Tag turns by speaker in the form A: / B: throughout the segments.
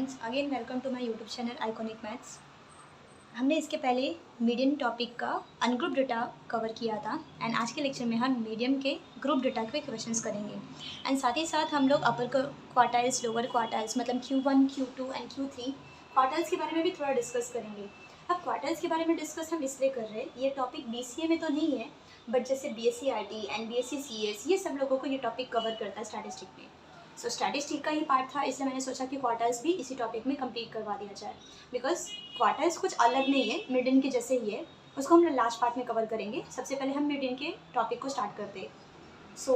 A: Friends, again welcome to my YouTube channel iconic maths. हमने इसके पहले मीडियम टॉपिक का अनग्रुप डेटा कवर किया था एंड आज के लेक्चर में हम मीडियम के ग्रुप डेटा के क्वेश्चंस करेंगे एंड साथ ही साथ हम लोग अपर क्वार्टाइल्स, लोअर क्वार्टाइल्स मतलब Q1, Q2 and Q3 quartiles के बारे में भी थोड़ा डिस्कस करेंगे। अब क्वार्टाइल्स के बारे में डिस्कस हम इसलिए कर रहे हैं, ये टॉपिक BCA में तो नहीं है, बट जैसे BSc RT and BSc CS ये सब लोगों को ये टॉपिक कवर करता है स्टैटिस्टिक में। सो स्टैटिस्टिक का ही पार्ट था, इसलिए मैंने सोचा कि क्वार्टर्स भी इसी टॉपिक में कंप्लीट करवा दिया जाए, बिकॉज क्वार्टर्स कुछ अलग नहीं है, मीडियन के जैसे ही है। उसको हम लास्ट पार्ट में कवर करेंगे। सबसे पहले हम मीडियन के टॉपिक को स्टार्ट करते हैं। सो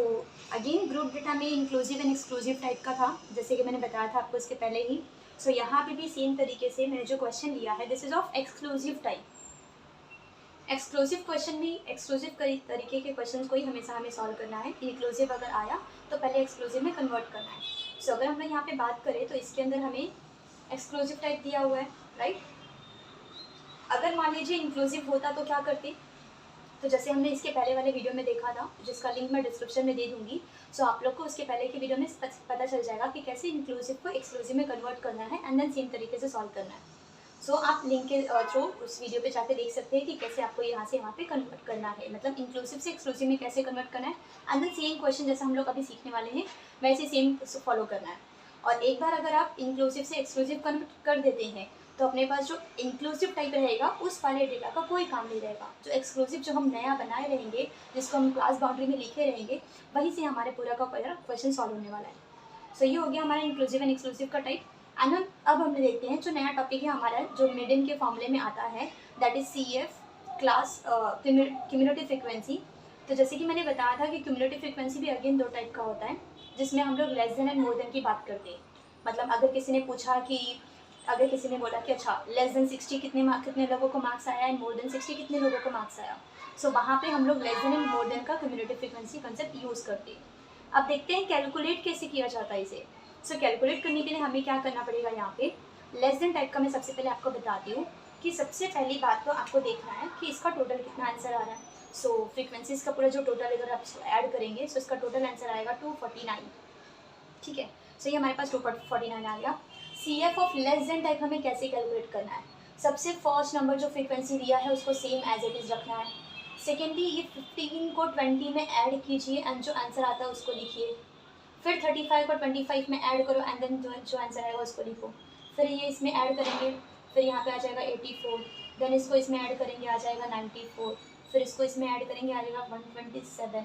A: अगेन ग्रुप डेटा में इंक्लूसिव एंड एक्सक्लूसिव टाइप का था, जैसे कि मैंने बताया था आपको इसके पहले ही। सो यहाँ पे भी सेम तरीके से मैंने जो क्वेश्चन लिया है, this is of exclusive type. Exclusive question भी एक्सक्लूसिव तरीके के क्वेश्चन को ही हमेशा हमें सॉल्व करना है। इंक्लूसिव अगर आया तो पहले एक्सक्लूसिव में कन्वर्ट करना है। सो अगर हम यहाँ पे बात करें तो इसके अंदर हमें एक्सक्लूसिव टाइप दिया हुआ है, राइट। अगर मान लीजिए इंक्लूसिव होता तो क्या करते, तो जैसे हमने इसके पहले वाले वीडियो में देखा था, जिसका लिंक मैं डिस्क्रिप्शन में दे दूँगी। सो आप लोग को उसके पहले के वीडियो में पता चल जाएगा कि कैसे इंक्लूसिव को एक्सक्लूसिव में कन्वर्ट करना है एंड देन सेम तरीके से सॉल्व करना है। सो आप लिंक के थ्रू उस वीडियो पे जाकर देख सकते हैं कि कैसे आपको यहाँ से यहाँ पे कन्वर्ट करना है, मतलब इंक्लूसिव से एक्सक्लूसिव में कैसे कन्वर्ट करना है एंड देन सेम क्वेश्चन जैसा हम लोग अभी सीखने वाले हैं वैसे सेम फॉलो करना है। और एक बार अगर आप इंक्लूसिव से एक्सक्लूसिव कन्वर्ट कर देते हैं तो अपने पास जो इंक्लूसिव टाइप रहेगा उस वाले डेटा का कोई काम नहीं रहेगा। जो एक्सक्लूसिव जो हम नया बनाए रहेंगे, जिसको हम क्लास बाउंड्री में लिखे रहेंगे, वहीं से हमारे पूरा का पूरा क्वेश्चन सॉल्व होने वाला है। सो ये हो गया हमारा इंक्लूसिव एंड एक्सक्लूसिव का टाइप। एंड अब हम देखते हैं जो नया टॉपिक है हमारा, जो मीडियन के फॉर्मूले में आता है, that is CF class cumulative frequency. तो जैसे कि मैंने बताया था कि क्यूमुलेटिव फ्रीक्वेंसी भी अगेन दो टाइप का होता है, जिसमें हम लोग less than and more than की बात करते हैं। मतलब अगर किसी ने पूछा कि अगर किसी ने बोला कि अच्छा लेस देन 60 कितने लोगों को मार्क्स आया एंड मोर देन 60 कितने लोगों को मार्क्स आया, सो वहाँ पे हम लोग less than and more than का क्यूमुलेटिव फ्रीक्वेंसी कंसेप्ट यूज़ करते हैं। अब देखते हैं कैलकुलेट कैसे किया जाता है इसे। सो कैलकुलेट करने के लिए हमें क्या करना पड़ेगा, यहाँ पे लेस देन टाइप का मैं सबसे पहले आपको बताती हूँ कि सबसे पहली बात तो आपको देखना है कि इसका टोटल कितना आंसर आ रहा है। सो फ्रीक्वेंसीज का पूरा जो टोटल अगर आप ऐड करेंगे सो इसका टोटल आंसर आएगा 249, ठीक है। सो ये हमारे पास 249 आ गया। CF of less than type हमें कैसे कैलकुलेट करना है, सबसे फर्स्ट नंबर जो फ्रीक्वेंसी दिया है उसको सेम एज इट इज़ रखना है। सेकेंडली ये 15 को 20 में ऐड कीजिए एंड जो आंसर आता है उसको लिखिए। फिर 35 को 25 में ऐड करो एंड देन जो आंसर आएगा उसको लिखो। फिर ये इसमें ऐड करेंगे, फिर यहाँ पे आ जाएगा 84, देन इसको इसमें ऐड करेंगे आ जाएगा 94, फिर इसको इसमें ऐड करेंगे आ जाएगा 127,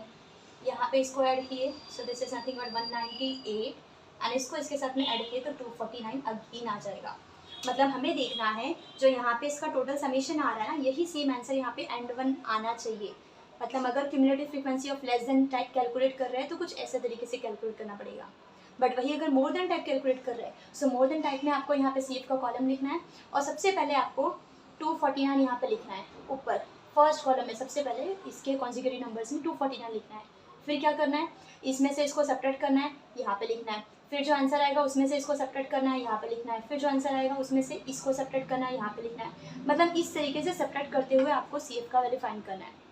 A: यहाँ पे इसको ऐड किए so this is nothing but 198 and इसको इसके साथ में ऐड किए तो 249 अगेन आ जाएगा। मतलब हमें देखना है जो यहाँ पे इसका टोटल समीशन आ रहा है ना, यही सेम आंसर यहाँ पे एंड वन आना चाहिए। मतलब अगर cumulative frequency of less than type calculate कर रहे हैं तो कुछ ऐसे तरीके से कैलकुलेट करना पड़ेगा, बट वही अगर मोर देन टाइप कैलकुलेट कर रहे हैं सो मोर देन टाइप में आपको यहाँ पे CF का कॉलम लिखना है और सबसे पहले आपको 249 यहाँ पे लिखना है ऊपर फर्स्ट कॉलम में। सबसे पहले इसके कॉन्जिक्यूटिव नंबर्स में 249 लिखना है। फिर क्या करना है, इसमें से इसको सब्ट्रैक्ट करना है, यहाँ पे लिखना है। फिर जो आंसर आएगा उसमें से इसको सब्ट्रैक्ट करना है, यहाँ पे लिखना है। फिर जो आंसर आएगा उसमें से इसको सब्ट्रैक्ट करना है, यहाँ पे लिखना है। मतलब इस तरीके से सब्ट्रैक्ट करते हुए आपको CF का वैल्यू फाइंड करना है।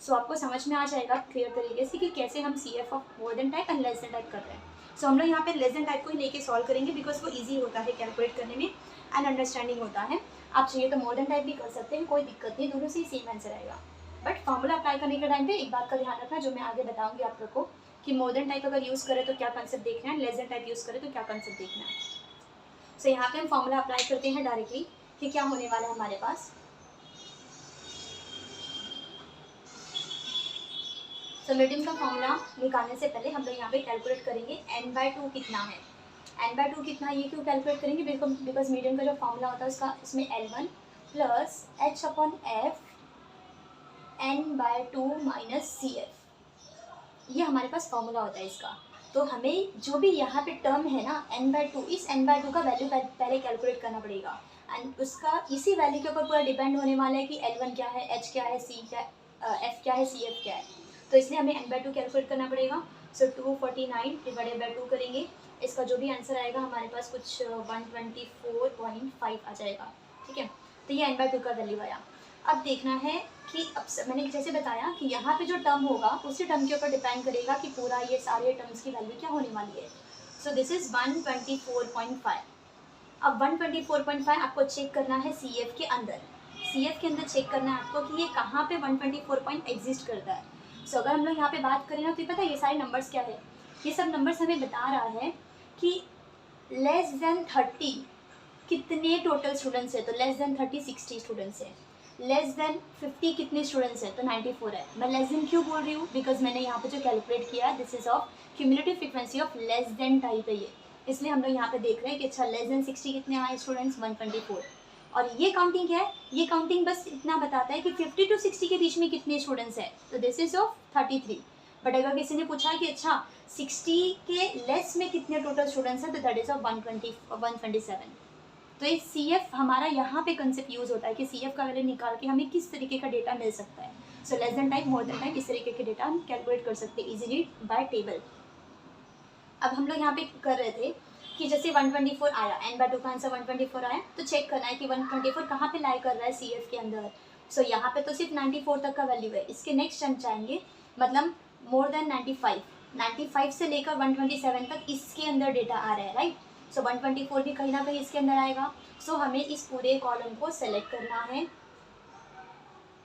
A: सो आपको समझ में आ जाएगा क्लियर तरीके से कि कैसे हम CF of more than type and less than type कर रहे हैं। सो हम लोग यहाँ पे लेस देन टाइप को ही लेके सॉल्व करेंगे बिकॉज वो ईजी होता है कैलकुलेट करने में एंड अंडरस्टैंडिंग होता है। आप चाहिए तो मोर देन टाइप भी कर सकते हैं, कोई दिक्कत नहीं, दोनों से ही सेम आंसर आएगा। बट फॉर्मूला अप्लाई करने के टाइम पे एक बात का ध्यान रखना जो मैं आगे बताऊंगी आप लोग को, कि मोर देन टाइप अगर यूज़ करें तो क्या कंसेप्ट देखना है, लेस देन टाइप यूज़ करें तो क्या कंसेप्ट देखना है। सो यहाँ पे हम फॉर्मूला अप्लाई करते हैं डायरेक्टली कि क्या होने वाला है हमारे पास। तो मीडियम का फॉर्मूला निकालने से पहले हम लोग यहाँ पे कैलकुलेट करेंगे n/2 कितना है। n/2 कितना है ये क्यों कैलकुलेट करेंगे, बिकॉज मीडियम का जो फॉर्मूला होता है उसका इसमें L1 plus H/F n/2 minus CF, ये हमारे पास फॉर्मूला होता है इसका। तो हमें जो भी यहाँ पे टर्म है ना n/2, इस n/2 का वैल्यू पहले कैलकुलेट करना पड़ेगा एंड उसका इसी वैल्यू के ऊपर पूरा डिपेंड होने वाला है कि L1 क्या है, H क्या है, C क्या है, F क्या है, CF क्या है। तो इसलिए हमें n/2 कैलकुलेट करना पड़ेगा। सो 249 डिवाइडेड बाई 2 करेंगे, इसका जो भी आंसर आएगा हमारे पास कुछ 124.5 आ जाएगा, ठीक है। तो ये n/2 का वैल्यू आया। अब देखना है कि अब मैंने जैसे बताया कि यहाँ पे जो टर्म होगा उसी टर्म के ऊपर डिपेंड करेगा कि पूरा ये सारे टर्म्स की वैल्यू क्या होने वाली है। सो दिस इज़ 124.5 अब 124.5 आपको चेक करना है CF के अंदर, CF के अंदर चेक करना है आपको कि ये कहाँ पे 124 पॉइंट एग्जिस्ट करता है। सो अगर हम लोग यहाँ पे बात करें ना, तो ये पता है ये सारे नंबर्स क्या है, ये सब नंबर्स हमें बता रहा है कि लेस देन 30 कितने टोटल स्टूडेंट्स है। तो लेस देन 30 60 स्टूडेंट्स है, लेस देन 50 कितने स्टूडेंट्स है, तो 94 है। मैं लेस देन क्यों बोल रही हूँ, बिकॉज मैंने यहाँ पे जो कैलकुलेट किया है this is of cumulative frequency of less than type है ये, इसलिए हम लोग यहाँ पे देख रहे हैं कि अच्छा लेस देन 60 कितने आए स्टूडेंट्स, 124। और ये काउंटिंग क्या है, ये काउंटिंग बस इतना बताता है कि 50 to 60 के बीच में कितने स्टूडेंट्स हैं, तो दिस इज ऑफ 33। बट अगर किसी ने पूछा कि अच्छा 60 के लेस में कितने टोटल स्टूडेंट्स हैं, तो दैट इज ऑफ 127। तो ये CF हमारा यहाँ पे कंसेप्ट यूज़ होता है कि CF का वैल्यू निकाल के हमें किस तरीके का डेटा मिल सकता है। So less than type, more than type, इस तरीके के डेटा हम कैलकुलेट कर सकते हैं इजीली बाय टेबल। अब हम लोग यहाँ पे कर रहे थे कि जैसे 124 आया, n/2 का आंसर 124 आया, तो चेक करना है कि 124 कहाँ पे लाई कर रहा है CF के अंदर। सो यहाँ पे तो सिर्फ 94 तक का वैल्यू है, इसके नेक्स्ट हम चाहेंगे मतलब मोर देन 95 से लेकर 127 तक इसके अंदर डेटा आ रहा है, राइट। सो 124 भी कहीं ना कहीं इसके अंदर आएगा। सो हमें इस पूरे कॉलम को सेलेक्ट करना है।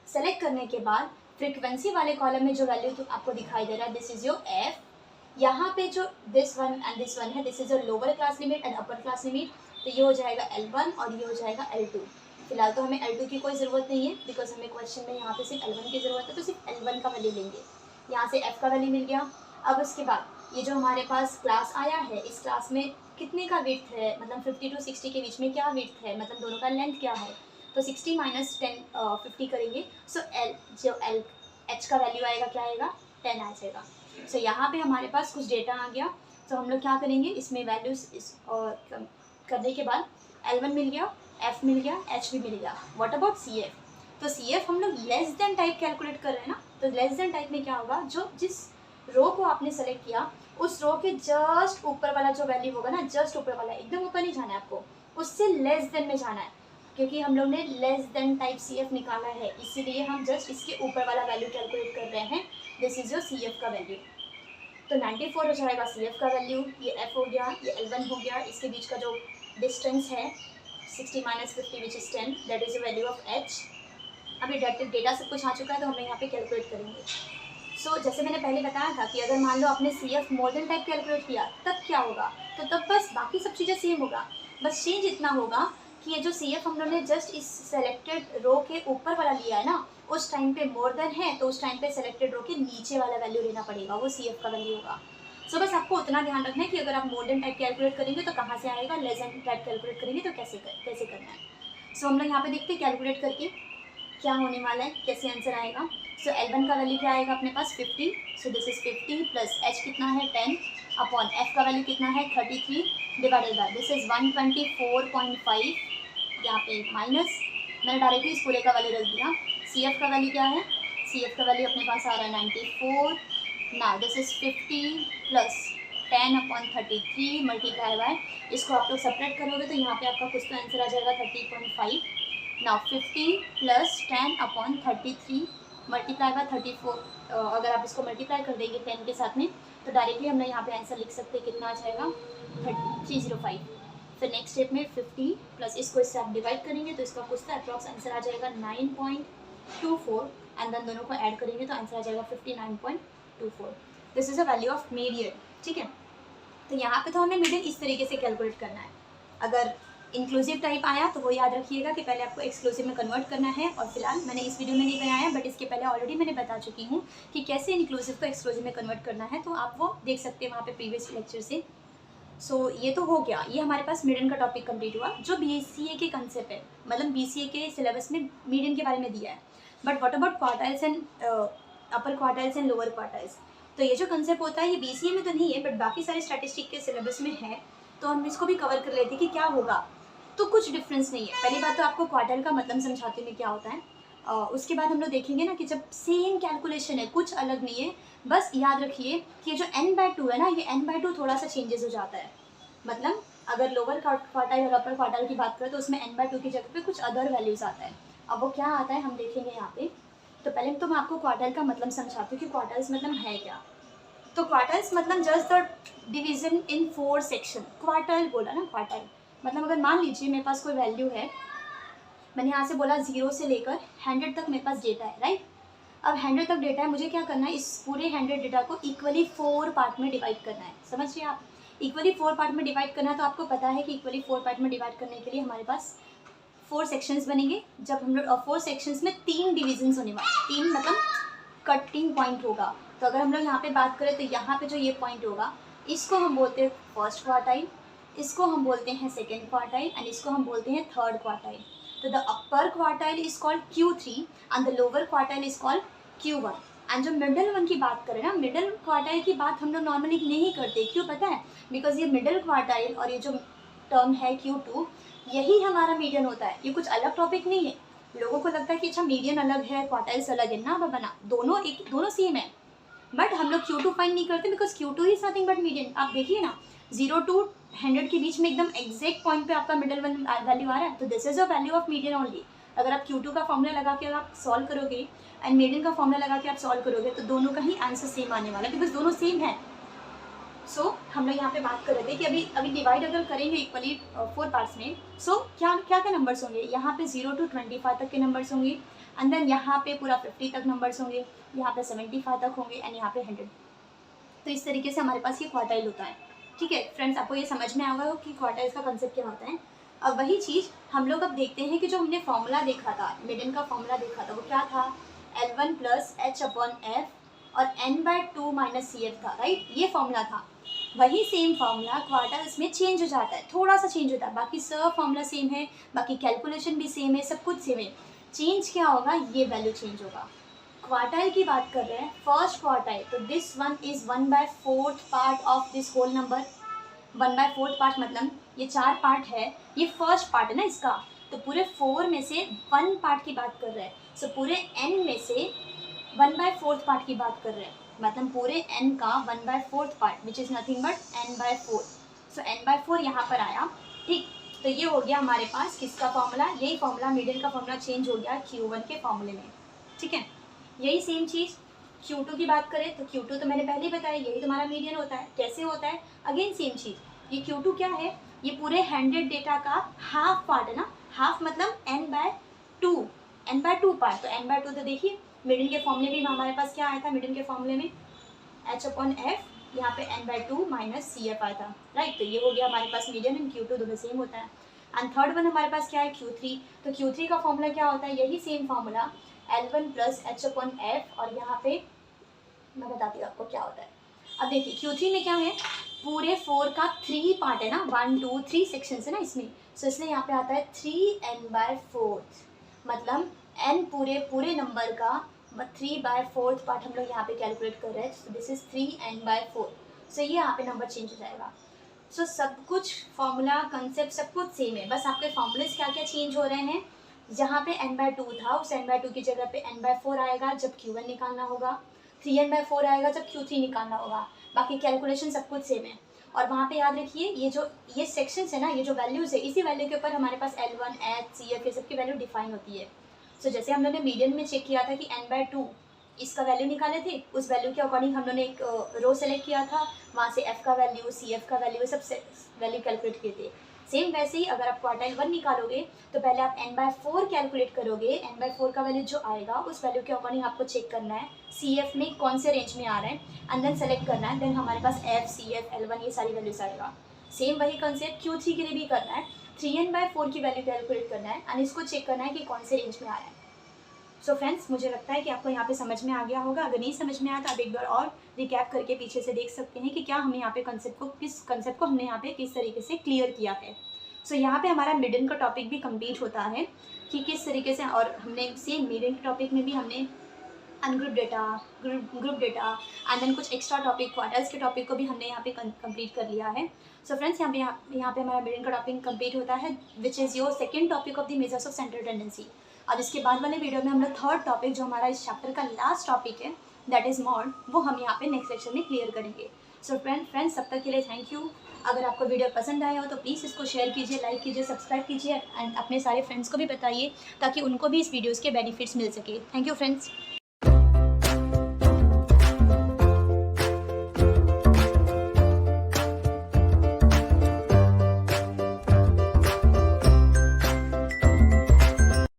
A: सेलेक्ट करने के बाद फ्रीक्वेंसी वाले कॉलम में जो वैल्यू तो आपको दिखाई दे रहा है दिस इज योर F। यहाँ पे जो this one and this one है this is your lower class limit and upper class limit, तो ये हो जाएगा L1 और ये हो जाएगा L2। फिलहाल तो हमें L2 की कोई ज़रूरत नहीं है बिकॉज हमें क्वेश्चन में यहाँ पे सिर्फ L1 की ज़रूरत है, तो सिर्फ L1 का वैल्यू लेंगे। यहाँ से F का वैल्यू मिल गया। अब उसके बाद ये जो हमारे पास क्लास आया है, इस क्लास में कितने का विड्थ है, मतलब 50 to 60 के बीच में क्या विड्थ है, मतलब दोनों का लेंथ क्या है, तो 60 माइनस 50 करेंगे। सो H का वैल्यू आएगा क्या आएगा, 10 आ जाएगा। सो यहाँ पे हमारे पास कुछ डेटा आ गया। तो हम लोग क्या करेंगे, इसमें वैल्यूज करने के बाद L1 मिल गया, F मिल गया, H भी मिल गया। व्हाट अबाउट CF, तो CF हम लोग लेस देन टाइप कैलकुलेट कर रहे हैं ना, तो लेस देन टाइप में क्या होगा, जो जिस रो को आपने सेलेक्ट किया उस रो के जस्ट ऊपर वाला जो वैल्यू होगा ना, जस्ट ऊपर वाला, एकदम ऊपर नहीं जाना है आपको, उससे लेस देन में जाना है, क्योंकि हम लोग ने लेस देन टाइप CF निकाला है, इसीलिए हम जस्ट इसके ऊपर वाला वैल्यू कैलकुलेट कर रहे हैं। दिस इज योर CF का वैल्यू। तो 94 हो जाएगा CF का वैल्यू, ये F हो गया, ये L1 हो गया, इसके बीच का जो डिस्टेंस है 60 minus 50 which is 10, that is the value of H। अभी डेटा सब कुछ आ चुका है, तो हम यहाँ पे कैलकुलेट करेंगे। सो जैसे मैंने पहले बताया था कि अगर मान लो आपने CF मोर देन टाइप कैलकुलेट किया तब क्या होगा, तो तब बस बाकी सब चीज़ें सेम होगा, बस चेंज इतना होगा कि ये जो CF हम लोग ने जस्ट इस सेलेक्टेड रो के ऊपर वाला लिया है ना, उस टाइम पे मोर देन है तो उस टाइम पे सेलेक्टेड रो के नीचे वाला वैल्यू लेना पड़ेगा, वो CF का वैल्यू होगा। सो बस आपको उतना ध्यान रखना है कि अगर आप मोर देन टाइप कैलकुलेट करेंगे तो कहाँ से आएगा, लेस देन टाइप कैलकुलेट करेंगे तो कैसे करना है। सो हम लोग यहाँ पे देखते हैं कैलकुलेट करके क्या होने वाला है, कैसे आंसर आएगा। सो L1 का वैल्यू क्या आएगा अपने पास 50, so this is 50 plus H कितना है 10 अपॉन F का वैल्यू कितना है 33 डिवाइडेड बाय दिस इज 124.5, यहाँ पे माइनस, मैंने डायरेक्टली इस पूरे का वैल्यू रख दिया। CF का वैल्यू क्या है, CF का वैल्यू अपने पास आ रहा है 94, ना this is 50 plus 10 upon 33 multiply by, इसको आप लोग सेपरेट करोगे तो यहाँ पे आपका कुछ तो आंसर आ जाएगा 30.5। Now 50 plus 10 upon 33 multiply by 34, अगर आप इसको मल्टीप्लाई कर देंगे 10 के साथ में तो डायरेक्टली हम यहाँ पे आंसर लिख सकते हैं, कितना आ जाएगा 305। फिर नेक्स्ट स्टेप में 50 प्लस इसको इससे आप डिवाइड करेंगे तो इसका कुछ तो अप्रॉक्स आंसर आ जाएगा 9.24 एंड देन दोनों को ऐड करेंगे तो आंसर आ जाएगा 59.24। This is a value of median, ठीक है। तो यहाँ पे तो हमें मीडियन इस तरीके से कैलकुलेट करना है। अगर इंक्लूसिव टाइप आया तो वो याद रखिएगा कि पहले आपको एक्सक्लूसिव में कन्वर्ट करना है, और फिलहाल मैंने इस वीडियो में नहीं बनाया बट इसके पहले ऑलरेडी मैंने बता चुकी हूँ कि कैसे इंक्लूसिव को एक्सक्लूसिव में कन्वर्ट करना है, तो आप वो देख सकते हैं वहाँ पे प्रीवियस लेक्चर से। सो ये तो हो गया, ये हमारे पास मीडियन का टॉपिक कंप्लीट हुआ जो BCA के कंसेप्ट है, मतलब BCA के सिलेबस में मीडियन के बारे में दिया है। But what about quartiles and upper quartiles and lower quartiles, तो ये जो कंसेप्ट होता है ये BCA में तो नहीं है बट बाकी सारे स्टैटिस्टिक के सिलेबस में है, तो हम इसको भी कवर कर लेते हैं कि क्या होगा। तो कुछ डिफरेंस नहीं है। पहली बात तो आपको क्वार्टाइल का मतलब समझाते हुए क्या होता है, उसके बाद हम लोग देखेंगे ना कि जब सेम कैलकुलेशन है, कुछ अलग नहीं है, बस याद रखिए कि जो n/2 है ना, ये n/2 थोड़ा सा चेंजेस हो जाता है। मतलब अगर लोअर क्वार्टाइल और अपर क्वार्टाइल की बात करें तो उसमें n/2 की जगह पे कुछ अदर वैल्यूज़ आता है। अब वो क्या आता है हम देखेंगे यहाँ पे। तो पहले तो मैं आपको क्वार्टाइल का मतलब समझाती हूँ कि क्वार्टाइल्स मतलब है क्या। तो क्वार्टाइल्स मतलब just the division in 4 section, quartile बोला ना, क्वार्टाइल मतलब अगर मान लीजिए मेरे पास कोई वैल्यू है, मैंने यहाँ से बोला 0 से लेकर 100 तक मेरे पास डेटा है, राइट। अब 100 तक डेटा है, मुझे क्या करना है, इस पूरे 100 डेटा को इक्वली 4 पार्ट में डिवाइड करना है। समझिए आप, इक्वली 4 पार्ट में डिवाइड करना है, तो आपको पता है कि इक्वली 4 पार्ट में डिवाइड करने के लिए हमारे पास 4 सेक्शंस बनेंगे। जब हम लोग 4 सेक्शंस में 3 डिविजन्स होने वाले, 3 मतलब कटिंग पॉइंट होगा। तो अगर हम लोग यहाँ पे बात करें तो यहाँ पे जो ये पॉइंट होगा, इसको हम बोलते हैं फर्स्ट क्वार्टाइल, इसको हम बोलते हैं सेकेंड क्वार्टाइल एंड इसको हम बोलते हैं थर्ड क्वार्टाइल। तो the upper quartile is called Q3 and the lower quartile is called Q1। And जो मिडल वन की बात करें ना, मिडल क्वार्टाइल की बात हम लोग नॉर्मली नहीं करते, क्यों पता है? बिकॉज ये मिडल क्वार्टाइल और ये जो टर्म है Q2, यही हमारा मीडियन होता है। ये कुछ अलग टॉपिक नहीं है। लोगों को लगता है कि अच्छा मीडियन अलग है, क्वार्टाइल्स अलग है, ना बना, दोनों सेम है। बट हम लोग Q2 फाइंड नहीं करते because Q2 is nothing but median. आप देखिए ना, 0 to 100 के बीच में एकदम एग्जैक्ट पॉइंट पे आपका मिडल वन वैल्यू आ रहा है, तो this is a value of median only. अगर आप Q2 का फॉर्मूला लगा के अगर आप सॉल्व करोगे एंड मीडियन का फॉर्मूला लगा के आप सॉल्व करोगे, तो दोनों का ही आंसर सेम आने वाला है बिकॉज दोनों सेम है। सो हम लोग यहाँ पे बात कर रहे थे कि अभी डिवाइड अगर करेंगे इक्वली 4 पार्ट्स में, सो क्या क्या नंबर्स होंगे, यहाँ पे 0 to 25 तक के नंबर्स होंगे एंड देन यहाँ पे पूरा 50 तक नंबर्स होंगे, यहाँ पे 75 तक होंगे एंड यहाँ पे 100। तो इस तरीके से हमारे पास ये क्वार्टाइल होता है। ठीक है फ्रेंड्स, आपको ये समझ में आएगा कि क्वार्टाइल्स का कंसेप्ट क्या होता है। अब वही चीज़ हम लोग अब देखते हैं कि जो हमने फॉर्मूला देखा था, मीडियन का फॉर्मूला देखा था, वो क्या था, L1 + H/F और n/2 - CF था, राइट। ये फॉर्मूला था। वही सेम फॉर्मूला क्वार्टाइल्स में चेंज हो जाता है, थोड़ा सा चेंज होता है, बाकी सब फॉर्मूला सेम है, बाकी कैलकुलेशन भी सेम है, सब कुछ सेम है। चेंज क्या होगा, ये वैल्यू चेंज होगा। क्वार्टाइल की बात कर रहे हैं, फर्स्ट क्वार्टाइल, तो this one is 1/4 part of this whole number. 1/4 part मतलब ये 4 पार्ट है, ये फर्स्ट पार्ट है ना इसका, तो पूरे 4 में से 1 पार्ट की बात कर रहे हैं। सो पूरे n में से 1/4 पार्ट की बात कर रहे हैं, मतलब पूरे n का 1/4 part which is nothing but n/4। So n/4 यहाँ पर आया, ठीक। तो ये हो गया हमारे पास किसका फॉर्मूला, यही फॉर्मूला मीडियन का फॉर्मूला चेंज हो गया Q1 के फॉर्मूले में। ठीक है, यही सेम चीज़ Q2 की बात करें तो Q2 तो मैंने पहले ही बताया, यही तुम्हारा मीडियन होता है। कैसे होता है, अगेन सेम चीज़, ये Q2 क्या है, ये पूरे 100 डेटा का हाफ पार्ट है ना, हाफ मतलब n/2 पार्ट। तो n/2 तो देखिए मीडियन के फॉर्मूले भी हमारे पास क्या आया था, मीडियन के फॉर्मूले में H/F, यहाँ पे n/2 - CF आया था, राइट। तो ये हो गया हमारे पास मीडियन एंड Q2 दोनों सेम होता है। एंड थर्ड वन हमारे पास क्या है, Q3। तो Q3 का फॉर्मूला क्या होता है, यही सेम फॉर्मूला L1 + H/F, और यहाँ पे मैं बताती हूँ आपको क्या होता है। अब देखिए Q3 में क्या है, पूरे 4 का 3 पार्ट है ना, 1 2 3 सेक्शन है ना इसमें, सो इसलिए यहाँ पे आता है 3n/4, मतलब n पूरे नंबर का 3/4 पार्ट हम लोग यहाँ पे कैलकुलेट कर रहे हैं। So this is 3n/4। सो ये यहाँ पे नंबर चेंज हो जाएगा। सो सब कुछ फॉर्मूला कंसेप्ट सब कुछ सेम है, बस आपके फॉर्मूलेस क्या क्या चेंज हो रहे हैं। जहाँ पे n/2 था उस n/2 की जगह पे n/4 आएगा जब Q1 निकालना होगा, 3n/4 आएगा जब Q3 निकालना होगा, बाकी कैलकुलेशन सब कुछ सेम है। और वहाँ पे याद रखिए ये सेक्शंस है ना, ये जो वैल्यूज़ है, इसी वैल्यू के ऊपर हमारे पास L1 H CF ये सब की वैल्यू डिफाइन होती है। सो जैसे हम लोग ने मीडियन में चेक किया था कि n/2 इसका वैल्यू निकाले थे, उस वैल्यू के अकॉर्डिंग हम लोगों ने एक रो सेलेक्ट किया था, वहाँ से f का वैल्यू CF का वैल्यू सब वैल्यू कैलकुलेट किए थे। सेम वैसे ही अगर आप क्वार्टाइल 1 निकालोगे तो पहले आप n/4 कैलकुलेट करोगे, n/4 का वैल्यू जो आएगा उस वैल्यू के अकॉर्डिंग आपको चेक करना है CF में कौन से रेंज में आ रहा है एंड देन सेलेक्ट करना है, देन हमारे पास F CF L1 ये सारी वैल्यूज आएगा। सेम वही कंसेप्ट Q3 के लिए भी करना है, 3n/4 की वैल्यू कैलकुलेट करना है एंड इसको चेक करना है कि कौन से रेंज में आ रहा है। सो फ्रेंड्स, मुझे लगता है कि आपको यहाँ पे समझ में आ गया होगा। अगर नहीं समझ में आया तो आप एक बार और रिकैप करके पीछे से देख सकते हैं कि क्या हमने यहाँ पे किस कंसेप्ट को हमने यहाँ पे किस तरीके से क्लियर किया है। सो यहाँ पे हमारा मीडियन का टॉपिक भी कंप्लीट होता है कि किस तरीके से, और हमने सेम मीडियन के टॉपिक में भी हमने ungroup data, group data and then कुछ एक्स्ट्रा टॉपिक क्वार्टर्स के टॉपिक को भी हमने यहाँ पे कंप्लीट कर लिया है। सो फ्रेंड्स, यहाँ पे हमारा मीडियन का टॉपिक कंप्लीट होता है which is your second topic of the measures of central tendency. अब इसके बाद वाले वीडियो में हम लोग थर्ड टॉपिक जो हमारा इस चैप्टर का लास्ट टॉपिक है दैट इज़ मॉड, वो हम यहाँ पे नेक्स्ट लेक्चर में क्लियर करेंगे। सो फ्रेंड्स, तब तक के लिए थैंक यू। अगर आपको वीडियो पसंद आया हो तो प्लीज़ इसको शेयर कीजिए, लाइक कीजिए, सब्सक्राइब कीजिए एंड अपने सारे फ्रेंड्स को भी बताइए ताकि उनको भी इस वीडियोज़ के बेनिफिट्स मिल सके। Thank you friends.